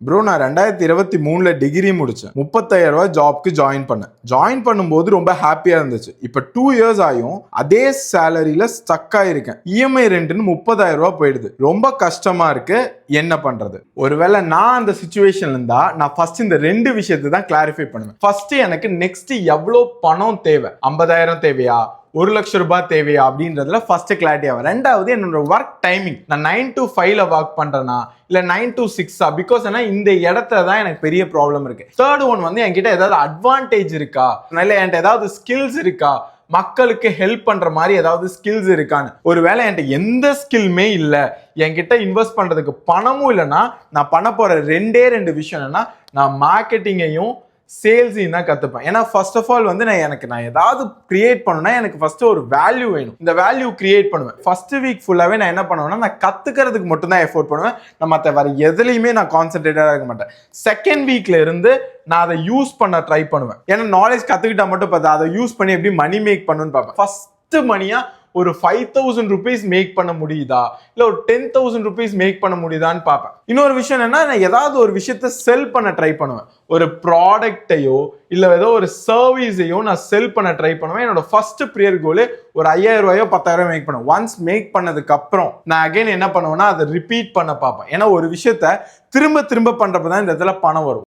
Bro நான் 2023 degree முடிச்சேன். 35,000 ரூபாய் ஜாப்க்கு ஜாயின் பண்ணேன். ஜாயின் பண்ணும்போது ரொம்ப ஹாப்பியா இருந்துச்சு. இப்ப 2 இயர்ஸ் ஆயும் அதே சேலரியில ஸ்டக் ஆயிருக்கேன். இஎம்ஐ ரெண்ட்னு 30,000 ரூபாய் போயிடுது. ரொம்ப கஷ்டமா இருக்கு. என்ன பண்றது? ஒருவேளை நான் அந்த சிச்சுவேஷன்ல இருந்தா நான் ஃபர்ஸ்ட் இந்த ரெண்டு விஷயத்தை தான் கிளாரிஃபை பண்ணுவேன். ஃபர்ஸ்ட் எனக்கு நெக்ஸ்ட் எவ்வளவு பணம் தேவை? 50,000 தேவையா, 1,00,000 ரூபாய் தேவையா அப்படின்றதுல ஃபர்ஸ்ட் கிளாரிட்டி ஆகும். ரெண்டாவது என்னோட ஒர்க் டைமிங், நான் 9 to 5ல ஒர்க் பண்றேனா இல்ல 9 to 6ஆ? பிகாஸ் இந்த இடத்துல தான் எனக்கு பெரிய ப்ராப்ளம் இருக்கு. தேர்ட் ஒன் வந்து என்கிட்ட ஏதாவது அட்வான்டேஜ் இருக்கா, இல்ல என்கிட்ட ஏதாவது ஸ்கில்ஸ் இருக்கா, மக்களுக்கு ஹெல்ப் பண்ற மாதிரி ஏதாவது ஸ்கில்ஸ் இருக்கான்னு. ஒருவேளை என்கிட்ட எந்த ஸ்கில்மே இல்ல, என்கிட்ட இன்வெஸ்ட் பண்றதுக்கு பணமும் இல்லைன்னா நான் பண்ண போற ரெண்டு விஷயம் என்னன்னா, நான் மார்க்கெட்டிங்கையும் சேல்ஸையும் தான் கத்துப்பேன். ஏன்னா ஃபர்ஸ்ட் ஆஃப் ஆல் வந்து நான் ஏதாவது கிரியேட் பண்ணணும்னா எனக்கு ஃபர்ஸ்ட் ஒரு வேல்யூ வேணும். இந்த வேல்யூ கிரியேட் பண்ணுவேன். ஃபர்ஸ்ட் வீக் ஃபுல்லாவே நான் என்ன பண்ணுவேன்னா, நான் கத்துக்கிறதுக்கு மட்டும் தான் எஃபோர்ட் பண்ணுவேன். நான் மற்ற வேற எதுலையுமே நான் கான்சென்ட்ரேட்டடா இருக்க மாட்டேன். செகண்ட் வீக்ல இருந்து நான் அதை யூஸ் பண்ண ட்ரை பண்ணுவேன். ஏன்னா நாலேஜ் கத்துக்கிட்டா மட்டும் பார்த்தா அதை யூஸ் பண்ணி எப்படி மணி மேக் பண்ணணும்னு பார்ப்பேன். ஃபர்ஸ்ட் மணியா ஒரு 5,000 rupees மேக் பண்ண முடியுதா, இல்ல ஒரு 10,000 rupees மேக் பண்ண முடியுதான்னு பார்ப்பேன். இன்னொரு விஷயம் என்னன்னா, நான் ஏதாவது ஒரு விஷயத்த செல் பண்ண ட்ரை பண்ணுவேன். ஒரு ப்ராடக்டையோ இல்ல ஏதோ ஒரு சர்வீஸையோ நான் செல் பண்ண ட்ரை பண்ணுவேன். என்னோட ஃபர்ஸ்ட் ப்ரியர் கோல் ஒரு 5,000 ரூபாயோ 10,000 மேக் பண்ணுவேன். ஒன்ஸ் மேக் பண்ணதுக்கு அப்புறம் நான் அகைன் என்ன பண்ணுவேன்னா, அதை ரிப்பீட் பண்ண பார்ப்பேன். ஏன்னா ஒரு விஷயத்த திரும்ப திரும்ப பண்றப்பதான் இந்த இடத்துல பணம் வரும்.